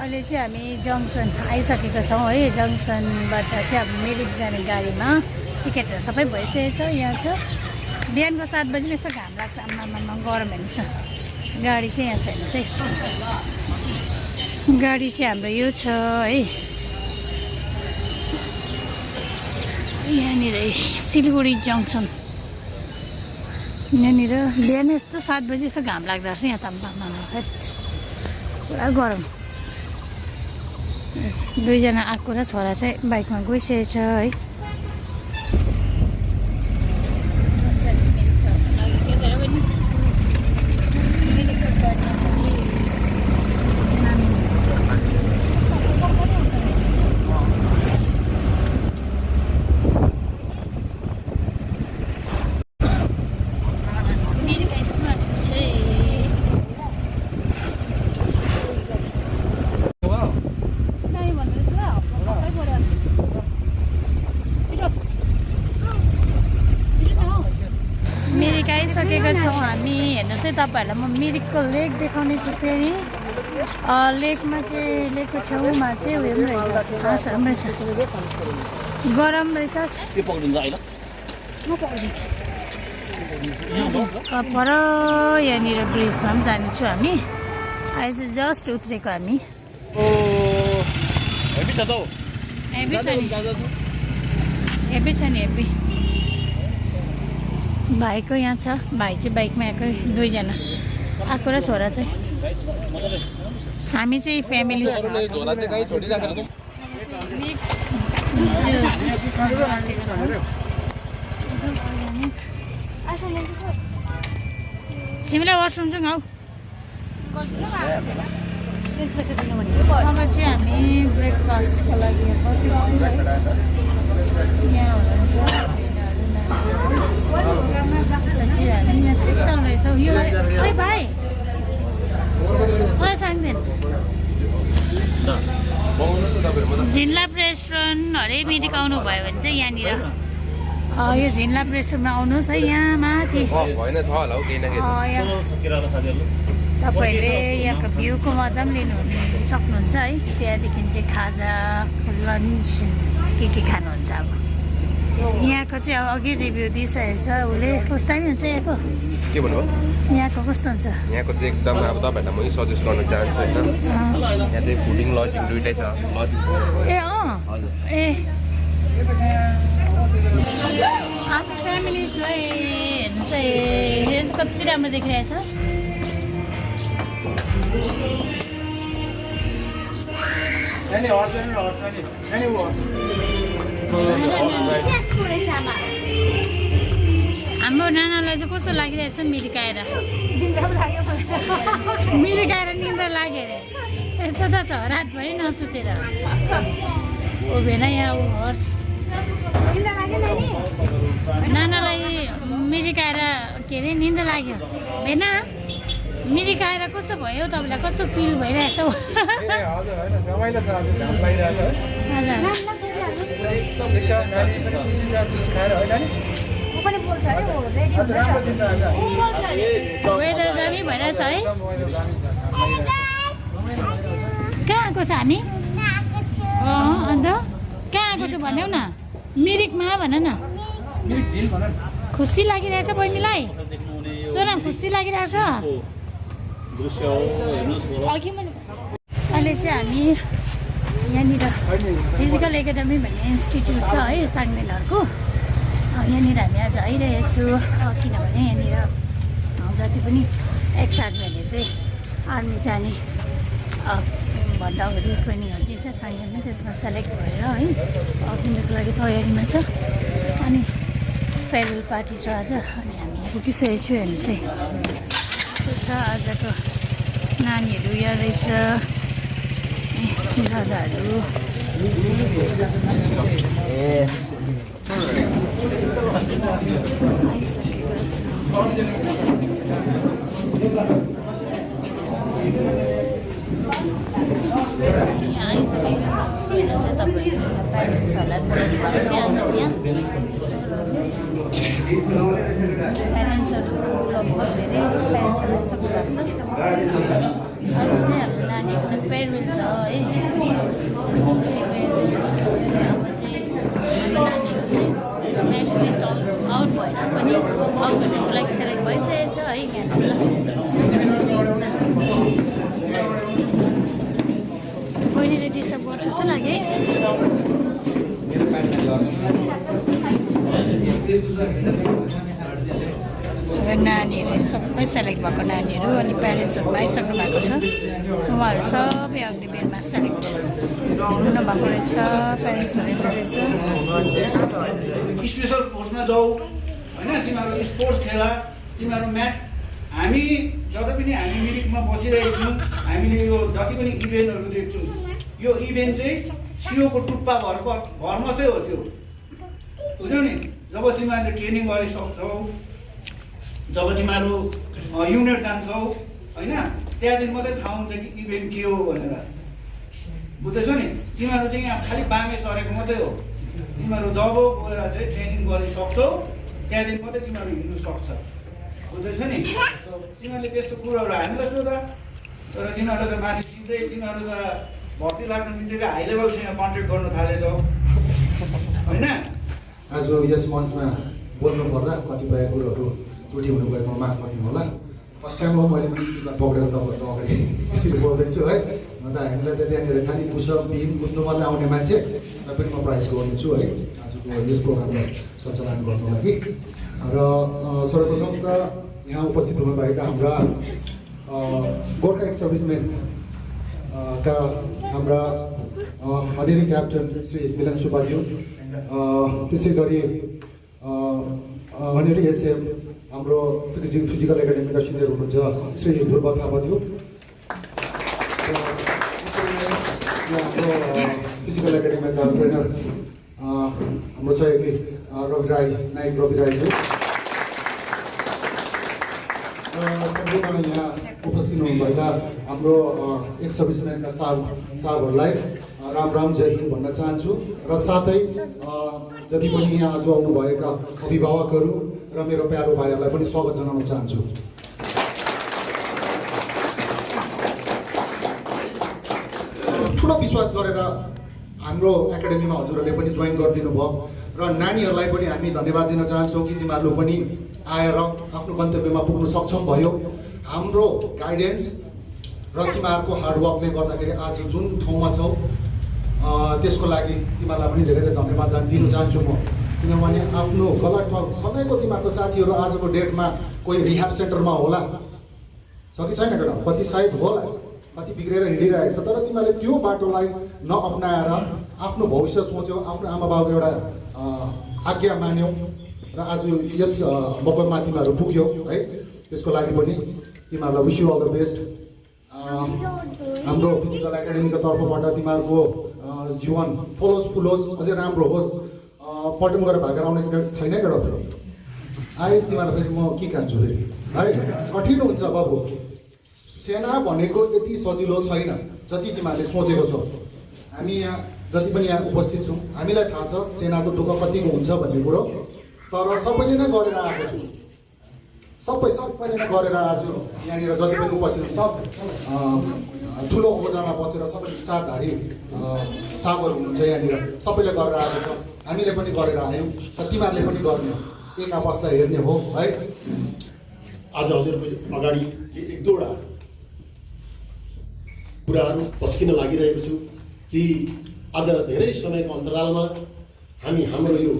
अहिले चाहिँ हामी जङ्सन आइसकेका छौँ है। जङ्सनबाट चाहिँ अब मिरिक जाने गाडीमा टिकटहरू सबै भइसकेको छ। यहाँ छ बिहानको 7 बजी यस्तो घाम लाग्छ, आम्मामा गरम हेर्नुहोस् न। गाडी चाहिँ यहाँ छ हेर्नुहोस् है, यस्तो गाडी चाहिँ हाम्रो यो छ है। यहाँनिर सिलगढी जङ्सन, यहाँनिर बिहान यस्तो 7 बजी यस्तो घाम लाग्दो रहेछ। यहाँ त आम्मामा पुरा गरम। दुईजना आएको र छोरा चाहिँ बाइकमा गइसकेको छ है। आइसकेका छौँ हामी। हेर्नुहोस् है, तपाईँहरूलाई म मिरिकको लेक देखाउने छु। फेरि लेकमा चाहिँ लेकको छेउमा चाहिँ उयो पनि रहेछ, गरम रहेछ। पर यहाँनिर ब्रिजमा पनि जानेछु हामी। अहिले चाहिँ जस्ट उत्रेको हामी। हेभी छ नि, हेभी। भाइको यहाँ छ, भाइ चाहिँ बाइकमा आएको, दुईजना आएको र छोरा चाहिँ। हामी चाहिँ फ्यामिली। तिमीलाई वासरुम जाउँ हौ। अब चाहिँ हामी ब्रेकफास्टको लागि यहाँ हुनुहुन्छ। यहाँ शीतल रहेछ यो। खै भाइ साङ्देन झिन्लाप रेस्टुरेन्ट अरे मिरिक आउनु भयो भने चाहिँ यहाँनिर यो झिन्लाप रेस्टुरेन्टमा आउनुहोस् है। यहाँ माथि तपाईँहरूले यहाँको भ्यूको मजा पनि लिनु सक्नुहुन्छ है। त्यहाँदेखि चाहिँ खाजा लन्च के खानुहुन्छ। अब यहाँको चाहिँ अब अघि रिभ्यू दिइसकेको छ उसले। कस्तो नि हुन्छ यहाँको? के भन्नु? यहाँको कस्तो हुन्छ? यहाँको चाहिँ एकदम अब तपाईँहरूलाई म सजेस्ट गर्न चाहन्छु होइन। यहाँ चाहिँ फुडिङ लजिङ दुइटै छ। ए ए आफ्नो फ्यामिली छ। हेर्नुहोस् है, हेर्नु कति राम्रो देखिरहेछ। हाम्रो नानालाई चाहिँ कस्तो लागिरहेछ मिरिक आएर? मिरिक आएर निन्द्रा लाग्यो अरे। यस्तो त छ, रातभरि नसुतेर उभिएन यहाँ हर्स। नानालाई मिरिक आएर के अरे निन्द्रा लाग्यो भएन? मिरिक आएर कस्तो भयो तपाईँलाई? कस्तो फिल भइरहेछ? वेदर दामी भइरहेछ है। कहाँ आएको छ हामी? अन्त कहाँ आएको छु भन्यौ न? मिरिकमा भन न। खुसी लागिरहेछ बहिनीलाई? सोना खुसी लागिरहेछ? अहिले चाहिँ हामी यहाँनिर फिजिकल एकाडेमी भन्ने इन्स्टिट्युट छ है साङ्देनहरूको। यहाँनिर हामी आज आइरहेको छु किनभने यहाँनिर जति पनि एक्स आर्मीहरूले चाहिँ आर्मी जाने भन्दा अगाडि ट्रेनिङहरू दिन्छ साङ्देनमा। त्यसमा सेलेक्ट भएर है दिनको लागि तयारीमा छ। अनि फेयरवेल पार्टी छ आज। अनि हामी यहाँ पुगिसकेको छु। हेर्नु चाहिँ यस्तो छ आजको। नानीहरू यहाँ रहेछ, दादाहरू। प्यारेन्ट्सहरूलाई बोलाउनु भएको थियो आज यहाँ। प्यारेन्ट्सहरू बोलाउनु भयो अरे, प्यारेन्ट्सहरूलाई सक्नु भएको छ। आज चाहिँ हाम्रो नानी नानीहरूको चाहिँ फेयरवेल छ है। अब चाहिँ नानीहरू चाहिँ नेक्स्ट लिस्ट आउट भएर पनि आउट गर्नको लागि सेलेक्ट भइसकेको छ है। यहाँ बहिनीले डिस्टर्ब गर्छ जस्तो लाग्यो है। नानीहरू सबै सेलेक्ट भएको नानीहरू अनि प्यारेन्ट्सहरू आइसक्नु भएको छ। उहाँहरू सबै अग्नि बेरमा सेलेक्ट हुनुभएको रहेछ। प्यारेन्ट्सहरू रहेछ स्पेसल कोर्समा जाऊ होइन, तिमीहरू स्पोर्ट्स खेला, तिमीहरू म्याच। हामी जति पनि हामी मिरिकमा बसिरहेको छौँ, हामीले यो जति पनि इभेन्टहरू देख्छौँ, यो इभेन्ट चाहिँ सियोको टुप्पा भर मात्रै हो। त्यो बुझ्यौ नि, जब तिमीहरूले ट्रेनिङ गरिसक्छौ, जब तिमीहरू युनिट जान्छौ होइन, त्यहाँदेखि मात्रै थाहा हुन्छ कि इभेन्ट के हो भनेर। बुझ्दैछौ नि, तिमीहरू चाहिँ यहाँ खालि बामे सरेको मात्रै हो। तिमीहरू जब गएर चाहिँ ट्रेनिङ गरिसक्छौ, त्यहाँदेखि मात्रै तिमीहरू हिँड्नु सक्छ। बुझ्दैछ नि, तिमीहरूले त्यस्तो कुरोहरू हामीलाई सोध। तर तिमीहरूले त माथि सिधै तिमीहरू त भर्ती लाग्नु बित्तिकै हाई लेभलसँग कन्ट्याक्ट गर्नु थालेछौ होइन। आज यस मञ्चमा बोल्नु पर्दा कतिपय कुरोहरू त्रुटि हुनुभएको माफ गर्नु होला। फर्स्ट टाइम हो मैले स्पिकर पक्रेर तपाईँहरूको अगाडि यसरी बोल्दैछु है। न त हामीलाई त त्यहाँनिर खालि पुसअप टिम कुद्नु मात्रै आउने मान्छे, र पनि म प्राइज गर्नेछु है आजको यस प्रोग्रामलाई सञ्चालन गर्नु लागि। र सर्वप्रथम त यहाँ उपस्थित हुनुभएका हाम्रा गोर्खा एक्स सर्भिसमेन का हाम्रा अनेरी क्याप्टन श्री मिलन सुब्बाज्यू, त्यसै गरी अनेरी एसएम हाम्रो फिजिकल एकाडेमीका सिनियर हुनुहुन्छ श्री ध्रुव थापाज्यू, हाम्रो फिजिकल एकाडेमीका ट्रेनर हाम्रो सहयोगी रवि राई, नायक रवि राईज्यू, सम्पूर्ण यहाँ उपस्थित हुनुभएका हाम्रो एक्स सर्भिसम्यानका साहबहरूलाई राम राम जय हिन्द भन्न चाहन्छु। र साथै जति पनि यहाँ आज आउनुभएका अभिभावकहरू र मेरो प्यारो भाइहरूलाई पनि स्वागत जनाउन चाहन्छु। ठुलो विश्वास गरेर हाम्रो एकाडेमीमा हजुरहरूले पनि जोइन गरिदिनु भयो र नानीहरूलाई पनि हामी धन्यवाद दिन चाहन्छौँ कि तिमीहरू पनि आएर आफ्नो गन्तव्यमा पुग्न सक्षम भयो। हाम्रो गाइडेन्स र तिमीहरूको हार्डवर्कले गर्दाखेरि आज जुन ठाउँमा छौ त्यसको लागि तिमीहरूलाई पनि धेरै धेरै धन्यवाद दिन चाहन्छु म। किनभने आफ्नो गलत ठाउँ सँगैको तिमीहरूको साथीहरू आजको डेटमा कोही रिह्याब सेन्टरमा होला, छ कि छैन केटा, कति सायद होला, कति बिग्रेर हिँडिरहेको छ। तर तिमीहरूले त्यो बाटोलाई नअप्नाएर आफ्नो भविष्य सोच्यौ, आफ्नो आमा बाबुको एउटा आज्ञा मान्यौ र आज यस मौकामा तिमीहरू पुग्यौ है। त्यसको लागि पनि तिमीहरूलाई wish you all the best. हाम्रो फिजिकल एकाडेमीको तर्फबाट तिमीहरूको जीवन फलोस् फुलोस्, अझै राम्रो होस्। पल्टन गएर भागेर आउने छैन केटा, फेरि आएस् तिमीहरूलाई फेरि म के खान्छु फेरि है। कठिन हुन्छ बाबु, सेना भनेको यति सजिलो छैन जति तिमीहरूले सोचेको छौ। हामी यहाँ जति पनि यहाँ उपस्थित छौँ, हामीलाई थाहा छ सेनाको दुःख कतिको हुन्छ भन्ने कुरो। तर सबैले नै गरेर आएको छु, सबैले नै गरेर आज यहाँनिर जति पनि उपस्थित सब ठुलो ओजामा बसेर सबै स्टारधारी सागर हुनुहुन्छ यहाँनिर, सबैले गरेर आएको छ। हामीले पनि गरेर आयौँ र तिमीहरूले पनि गर्ने, एक आपसलाई हेर्ने हो है। आज हजुरको अगाडि एक दुईवटा कुराहरू पस्किन लागिरहेको छु कि आज धेरै समयको अन्तरालमा हामी हाम्रो यो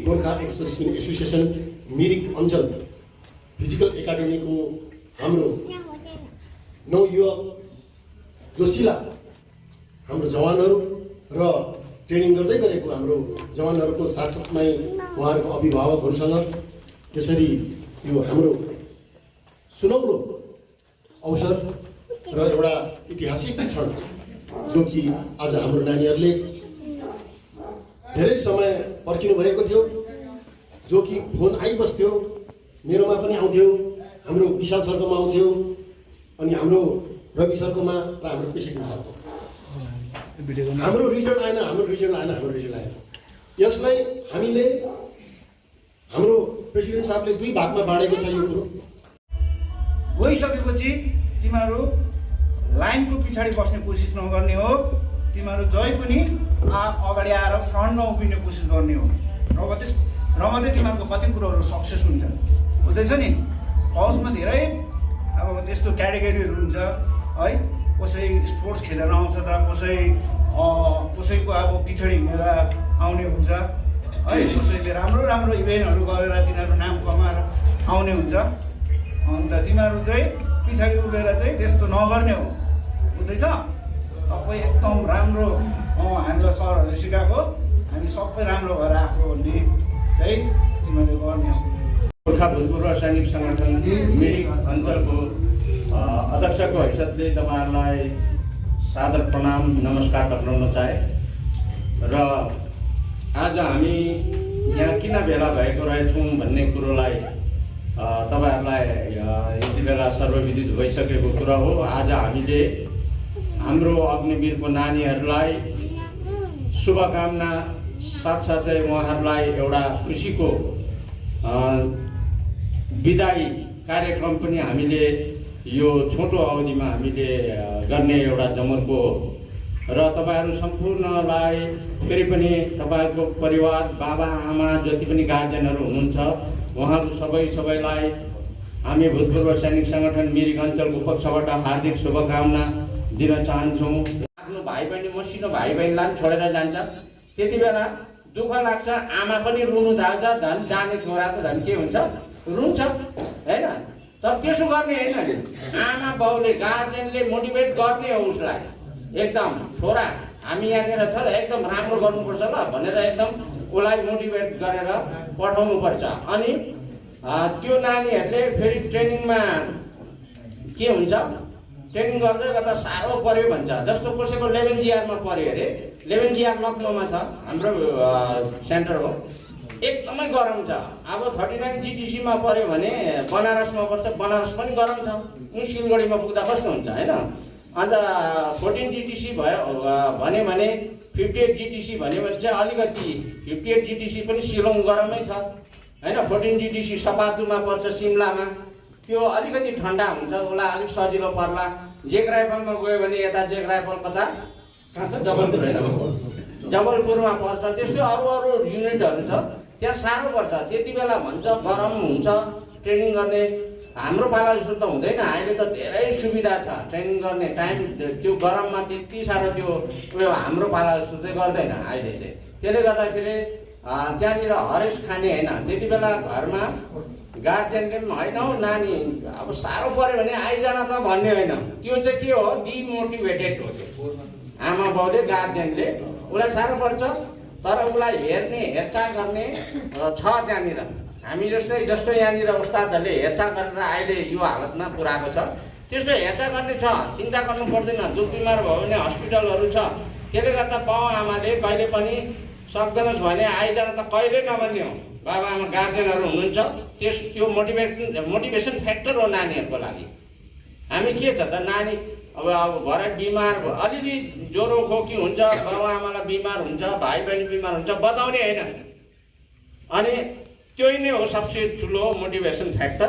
Gorkha x servicemen association Mirik अञ्चल फिजिकल एकाडेमीको हाम्रो नवयुवक जोसिला हाम्रो जवानहरू र ट्रेनिङ गर्दै गरेको हाम्रो जवानहरूको साथसाथमै उहाँहरूको अभिभावकहरूसँग त्यसरी यो हाम्रो सुनौलो अवसर र एउटा ऐतिहासिक क्षण जो कि आज हाम्रो नानीहरूले धेरै समय पर्खिनु भएको थियो, जो कि फोन आइबस्थ्यो, मेरोमा पनि आउँथ्यो, हाम्रो विशाल सरकोमा आउँथ्यो, अनि हाम्रो रवि सरकोमा र हाम्रो प्रेसिडेन्ट सरको। हाम्रो रिजल्ट आएन। यसलाई हामीले हाम्रो प्रेसिडेन्ट साहबले दुई भागमा बाँडेको छ। यो कुरो गइसकेपछि तिमीहरू लाइनको पछाडि बस्ने कोसिस नगर्ने हो, तिमीहरू जहीँ पनि अगाडि आएर फ्रन्टमा उभिने कोसिस गर्ने हो र मात्रै तिमीहरूको कति कुरोहरू सक्सेस हुन्छ। हुँदैछ नि, फौजमा धेरै अब त्यस्तो क्याटेगोरीहरू हुन्छ है, कसै स्पोर्ट्स खेलेर आउँछ त, कसैको अब पछाडि हिँडेर आउने हुन्छ है, कसैले राम्रो राम्रो इभेन्टहरू गरेर तिनीहरू नाम कमाएर आउने हुन्छ। अन्त तिमीहरू चाहिँ पछाडि उभिएर चाहिँ त्यस्तो नगर्ने हो, बुझ्दैछ? सबै एकदम राम्रो हामीलाई सरहरूले सिकाएको, हामी सबै राम्रो भएर आएको भन्ने चाहिँ तिमीहरूले गर्ने हो। गोर्खा भूतपूर्व सैनिक सङ्गठन मिरिक अञ्चलको अध्यक्षको हैसियतले तपाईँहरूलाई सादर प्रणाम नमस्कार टक्राउन चाहे र आज हामी यहाँ किन भेला भएको रहेछौँ भन्ने कुरोलाई तपाईँहरूलाई यति बेला सर्वविदित भइसकेको कुरा हो। आज हामीले हाम्रो अग्निवीरको नानीहरूलाई शुभकामना साथसाथै उहाँहरूलाई एउटा खुसीको बिदाई कार्यक्रम पनि हामीले यो छोटो अवधिमा हामीले गर्ने एउटा जमर्को हो र तपाईँहरू सम्पूर्णलाई फेरि पनि तपाईँहरूको परिवार बाबा आमा जति पनि गार्जियनहरू हुनुहुन्छ उहाँहरू सबैलाई हामी भूतपूर्व सैनिक सङ्गठन मिरिक अञ्चलको पक्षबाट हार्दिक शुभकामना दिन चाहन्छौँ। आफ्नो भाइ बहिनी मसिनो भाइ बहिनीलाई पनि छोडेर जान्छ, त्यति बेला दुःख लाग्छ, आमा पनि रुनु थाल्छ, झन् जाने छोरा त झन् के हुन्छ, रुन्छ होइन। तर त्यसो गर्ने होइन, आमा बाउले गार्जेनले मोटिभेट गर्ने हो उसलाई, एकदम छोरा हामी यहाँनिर छ एकदम राम्रो गर्नुपर्छ ल भनेर एकदम उसलाई मोटिभेट गरेर पठाउनुपर्छ। अनि त्यो नानीहरूले फेरि ट्रेनिङमा के हुन्छ, ट्रेनिङ गर्दै गर्दा साह्रो पर्यो भन्छ। जस्तो कसैको 11 GRमा पर्यो अरे, 11 GR लखनऊमा छ हाम्रो सेन्टर हो, एकदमै गरम छ। अब 39 GTCमा पर्यो भने बनारसमा पर्छ, बनारस पनि गरम छ। यहीँ सिलगढीमा पुग्दा कस्तो हुन्छ होइन। अन्त 14 GTC भयो भने 58 GTC भन्यो भने चाहिँ अलिकति 58 GTC पनि शिलोङ गरमै छ होइन। 14 GTC सपातुमा पर्छ सिमलामा, त्यो अलिकति ठन्डा हुन्छ, उसलाई अलिक सजिलो पर्ला। जेक राइफलमा गयो भने यता जेक राइफल कता जबलपुर होइन, जबलपुरमा पर्छ। त्यस्तै अरू युनिटहरू छ, त्यहाँ साह्रो पर्छ। त्यति बेला भन्छ गरम हुन्छ ट्रेनिङ गर्ने। हाम्रो पाला जस्तो त हुँदैन, अहिले त धेरै सुविधा छ ट्रेनिङ गर्ने टाइम। त्यो गरममा त्यति साह्रो त्यो उयो हाम्रो पाला जस्तो चाहिँ गर्दैन अहिले चाहिँ। त्यसले गर्दाखेरि त्यहाँनिर हरेस खाने होइन। त्यति बेला घरमा गार्जेनले पनि होइन हौ नानी अब साह्रो पऱ्यो भने आइजान त भन्ने होइन, त्यो चाहिँ के हो, डिमोटिभेटेड हो। त्यो आमा बाउले गार्जेनले उसलाई साह्रो पर्छ तर उसलाई हेर्ने हेरचाह गर्ने छ त्यहाँनिर। हामी जस्तो यहाँनिर उस्तादहरूले हेरचाह गरेर अहिले यो हालतमा पुऱ्याएको छ, त्यस्तो हेरचाह गर्ने छ, चिन्ता गर्नु पर्दैन। दुख बिमार भयो भने हस्पिटलहरू छ। त्यसले गर्दा बाउ आमाले कहिले पनि सक्दैनस् भने आइजान त कहिले नभन्ने हो। बाबा आमा गार्जेनहरू हुनुहुन्छ, त्यो मोटिभेसन फ्याक्टर हो नानीहरूको लागि। हामी के छ त नानी अब भरे बिमार अलिअलि ज्वरो खोकी हुन्छ, बाबा आमालाई बिमार हुन्छ, भाइ बहिनी बिमार हुन्छ, बताउने होइन। अनि त्यही नै हो सबसे ठुलो मोटिभेसन फ्याक्टर।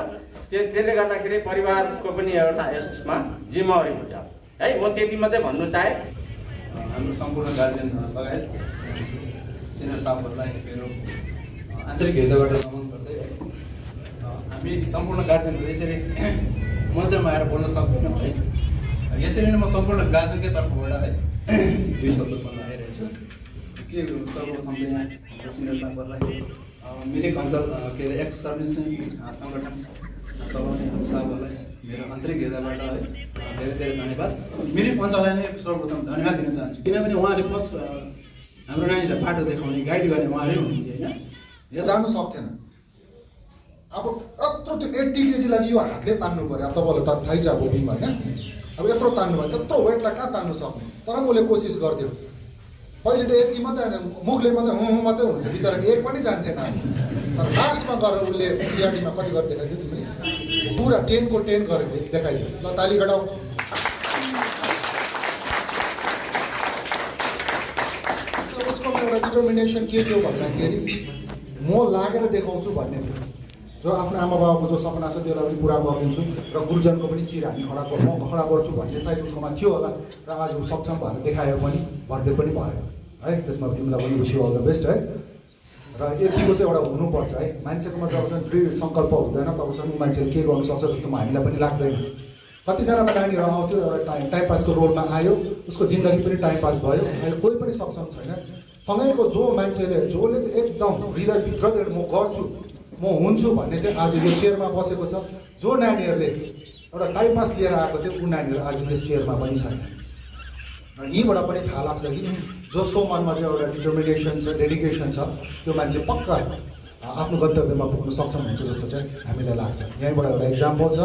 त्यसले गर्दाखेरि परिवारको पनि एउटा यसमा जिम्मेवारी हुन्छ है। म त्यति मात्रै भन्नु चाहे। हाम्रो सम्पूर्ण गार्जियन लगायत सिनियर स्टाफहरूलाई मेरो आन्तरिक हृदयबाट नमन गर्दै हामी सम्पूर्ण गार्जियनहरू यसरी मञ्चमा आएर बोल्न सक्दैनौँ है। यसरी नै म सम्पूर्ण गार्जियनकै तर्फबाट है 2 शब्द भन्न आइरहेछु। के सर्वप्रथम चाहिँ यहाँ सिनियर स्टाफहरूलाई मिरिक अञ्चल के अरे एक्स सर्भिसमेन सङ्गठन चलाउने स्टाफहरूलाई मेरो आन्तरिक हृदयबाट है धेरै धेरै धन्यवाद। मिरिक अञ्चललाई नै सर्वप्रथम धन्यवाद दिन चाहन्छु, किनभने उहाँले फर्स्ट हाम्रो नानीलाई बाटो देखाउने गाइड गर्ने उहाँले हुनुहुन्थ्यो होइन। जानु सक्थेन। अब यत्रो त्यो 80 kg चाहिँ यो हातले तान्नु पऱ्यो। अब तपाईँलाई त थाहै छ बोकिङमा होइन। अब यत्रो तान्नु भयो, यत्रो वेटलाई कहाँ तान्नु सक्ने, तर पनि उसले कोसिस गर्थ्यो। पहिले त यति मात्रै मुखले मात्रै मात्रै हुन्थ्यो, बिचरा एक पनि जान्थेन। तर लास्टमा गएर उसले सिआरडीमा कति गरेर देखाइदियो, तिमीले पुरा 10 को 10 गरेर देखाइदियो। ल ताली गडाऊ। उसको एउटा डिटर्मिनेसन के थियो भन्दाखेरि म लागेर देखाउँछु भन्ने थियो। जो आफ्नो आमा बाबाको जो सपना छ त्यसलाई पनि पुरा गरिदिन्छु र गुरुजनको पनि शिर हामी म खडा गर्छु भन्ने सायद उसकोमा थियो होला र आज ऊ सक्षम भएर देखायो पनि भर्दै पनि भयो है। त्यसमा तिमीलाई पनि विश अल द बेस्ट है। र यतिको चाहिँ एउटा हुनुपर्छ है। मान्छेकोमा जबसम्म दृढ सङ्कल्प हुँदैन तबसम्म मान्छेले के गर्नु सक्छ जस्तो हामीलाई पनि लाग्दैन। कतिजना त नानीहरू आउँथ्यो एउटा टाइम पासको रोलमा आयो, उसको जिन्दगी पनि टाइम पास भयो। अहिले कोही पनि सक्षम छैन। सँगैको जो मान्छेले जोले चाहिँ एकदम हृदयभित्रबाट म गर्छु म हुन्छु भन्ने चाहिँ आज यो चेयरमा बसेको छ। जो नानीहरूले एउटा टाइम पास लिएर आएको थियो ऊ नानीहरू आज यस चेयरमा पनि छैन। र यहीँबाट पनि थाहा लाग्छ कि जसको मनमा चाहिँ एउटा डिटर्मिनेसन छ, डेडिकेसन छ, त्यो मान्छे पक्का आफ्नो गन्तव्यमा पुग्न सक्षम हुन्छ जस्तो चाहिँ हामीलाई लाग्छ। यहीँबाट एउटा इक्जाम्पल छ।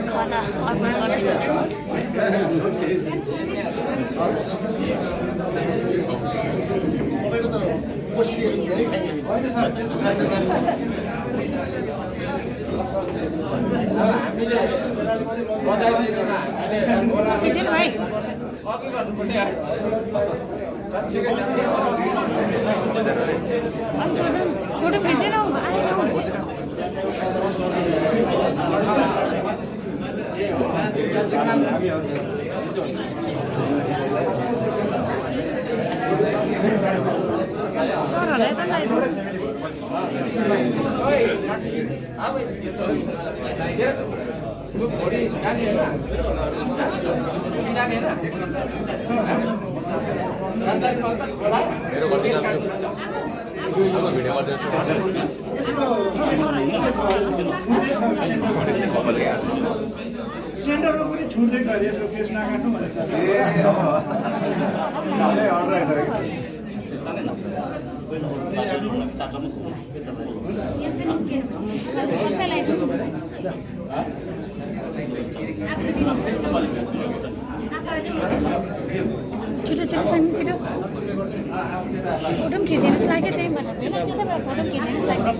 खदा अर्पण सेन्टरमा पनि छुट्दै छ यसको केस नकाट्नु भनेर छिटो छिटो छिटो फोटो पनि खिचिदिनुहोस् लाग्यो त्यही भनेर फोटो पनि खिचिदिनुहोस् लाग्यो।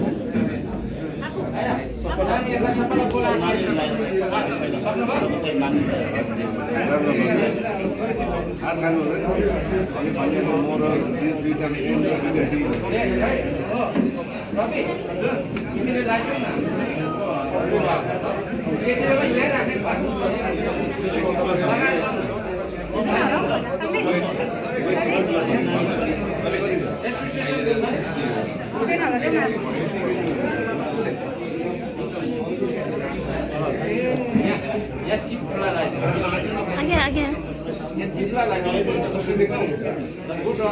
आगे आगे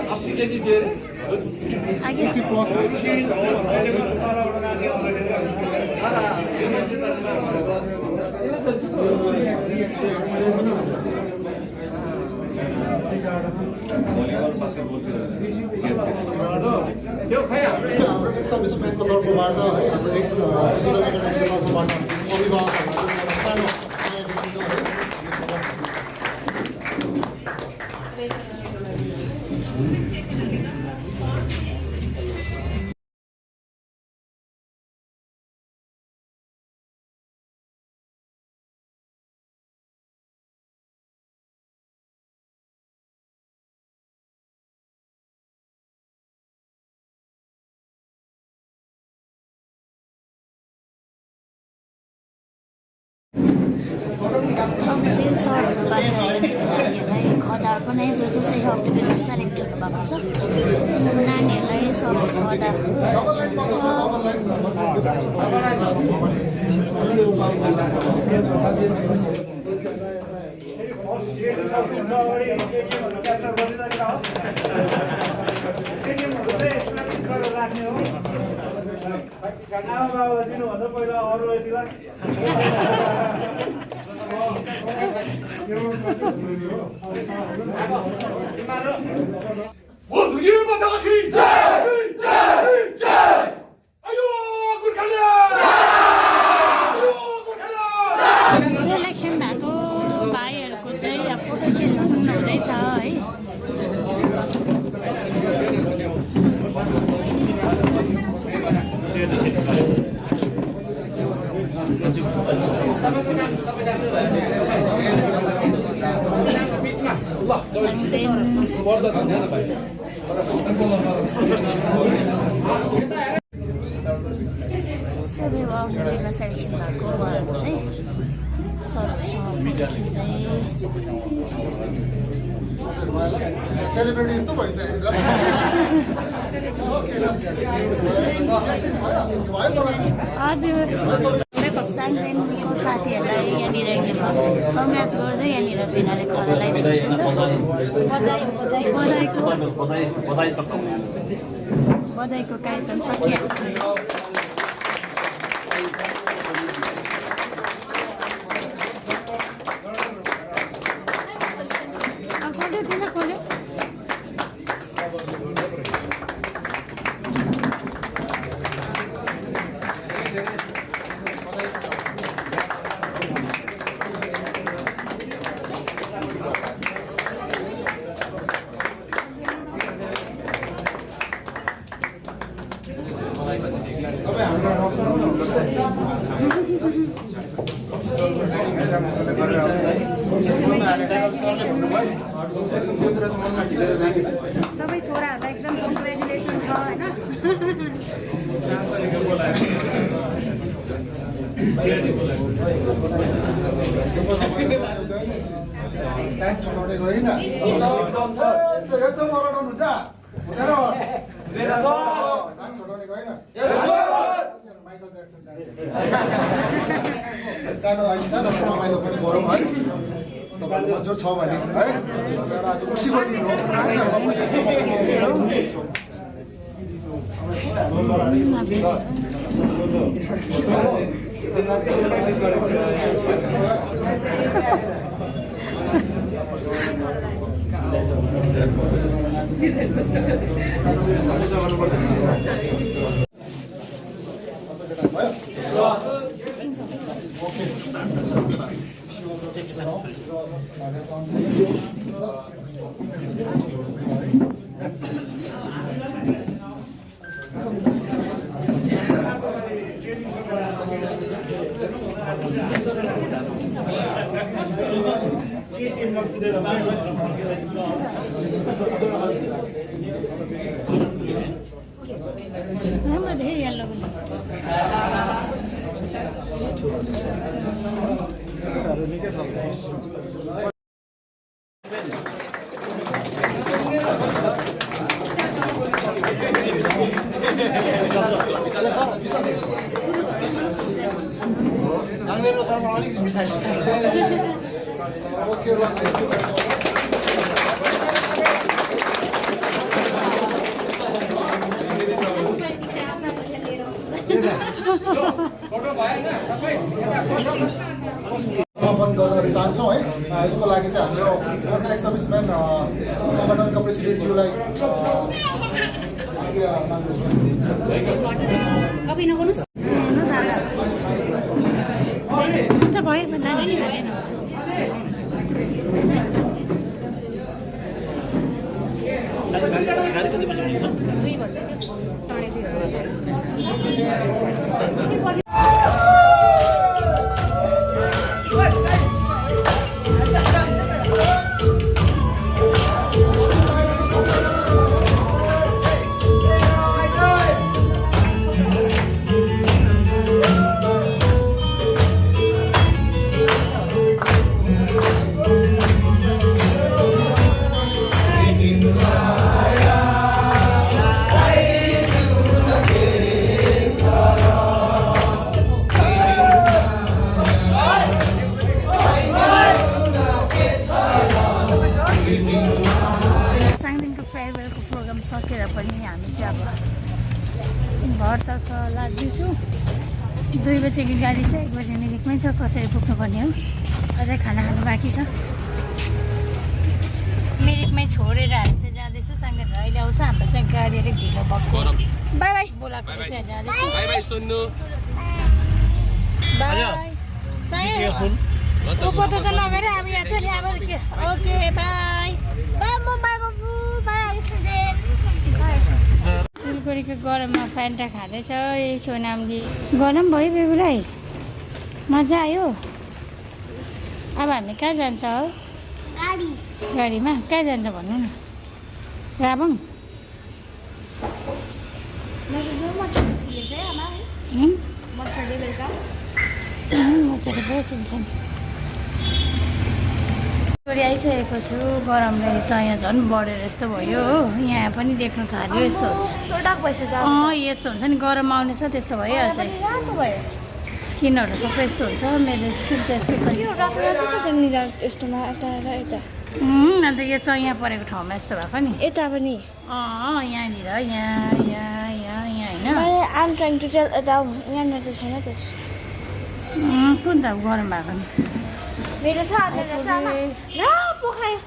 80 केजी दिएर आगे हाम्रो एक्स सर्भिसम्यानको तर्फबाट है हाम्रो एक्स फिजिकल एकाडेमीको तर्फबाट अभिभावकहरूलाई सानो नानीहरूलाई खदा पनि जो जो चाहिँ अक्टोबरमा सेलेक्ट हुनुभएको छ नानीहरूलाई सबै खदा आमा बाबा दिनुभन्दा पहिला अरूलाई दिला सेलेक्सन भएको भाइहरूको चाहिँ अब फोटो सेसन हुँदैछ है। सबै अगाडिमा सेलेक्सन भएको उहाँहरू चाहिँ सरहरूसँग फोटो खिच्दै सेलिब्रेटी यस्तो भइसक्यो हजुर साङदेनको साथीहरूलाई यहाँनिर एकदम कङ्ग्रेट गर्दै यहाँनिर भेनाले खदा लगाइदिएको बधाईको कार्यक्रम सकिएको छ सबै छोराहरूलाई एकदम कङ्ग्रेचुलेसन छ होइन सानो सानो रमाइलो पनि गरौँ है तपाईँले मजोर छ भने है आज खुसीको दिन हो राम्रो धेरै यल्लो समापन गर्न चाहन्छौँ है यसको लागि चाहिँ हाम्रो गोर्खा एक्स सर्भिसम्यान सङ्गठनका प्रेसिडेन्टज्यूलाई सकेर पनि हामी चाहिँ अब घरतर्फ लाग्दैछौँ 2 बजेको गाडी छ 1 बजे मिरिकमै छ कसरी पुग्नुपर्ने हो अझै खाना खानु बाँकी छ मिरिकमै छोडेर हामी चाहिँ जाँदैछु सँगै अहिले आउँछ हाम्रो चाहिँ गाडी अलिक ढिलो भएको बाई बाई बोलाएको चाहिँ जाँदैछु बाई बाई सुन्नु बाई सँगै फोटो त नगरे हामी यहाँ चाहिँ अब ओके बाई सिलगढीको गरममा फ्यान्टा खाँदैछ यही सोनामले गरम भयो बेबुलाई मजा आयो अब हामी कहाँ जान्छ गाडीमा कहाँ जान्छ भन्नु न राबङ मच्छरले बेलुका मजाले पुरा चिन्छ नि छोरी आइसकेको छु गरम रहेछ यहाँ झन् बढेर यस्तो भयो हो यहाँ पनि देख्न थाल्यो यस्तो हुन्छ यस्तो डार्क भइसक्यो यस्तो हुन्छ नि गरम आउने छ त्यस्तो भइहाल्छ रातो भयो स्किनहरू सबै यस्तो हुन्छ मेरो स्किन चाहिँ यस्तो छ यो रातो रातो छ त्यहाँनिर यस्तोमा यता र यता अन्त यो चाहिँ यहाँ परेको ठाउँमा यस्तो भएको नि यता पनि यहाँनिर यहाँ होइन आम ट्राइङ टु टेल यता यहाँनिर त छैन त्यस कुन त गरम भएको नि मेरो छ पोखायो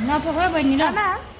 नपखायो बहिनी र